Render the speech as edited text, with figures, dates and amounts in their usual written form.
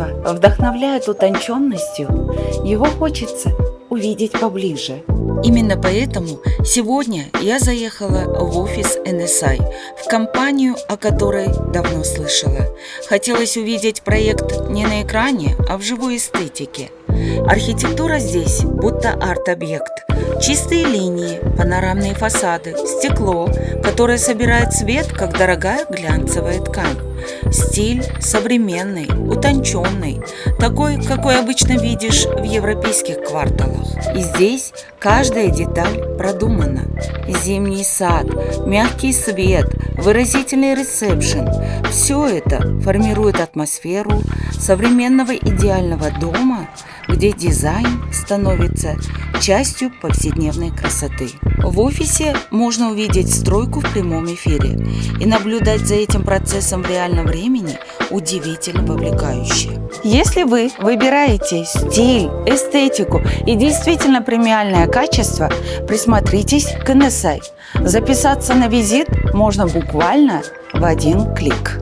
качества вдохновляют утонченностью, его хочется увидеть поближе. Именно поэтому сегодня я заехала в офис NSI, в компанию, о которой давно слышала. Хотелось увидеть проект не на экране, а в живой эстетике. Архитектура здесь будто арт-объект. Чистые линии, панорамные фасады, стекло, которое собирает свет, как дорогая глянцевая ткань. Стиль современный, утонченный, такой, какой обычно видишь в европейских кварталах. И здесь каждая деталь продумана. Зимний сад, мягкий свет, выразительный ресепшн – все это формирует атмосферу современного идеального дома, где дизайн становится частью повседневной красоты. В офисе можно увидеть стройку в прямом эфире, и наблюдать за этим процессом в реальном времени удивительно вовлекающе. Если вы выбираете стиль, эстетику и действительно премиальное качество, присмотритесь к NSI. Записаться на визит можно буквально в один клик.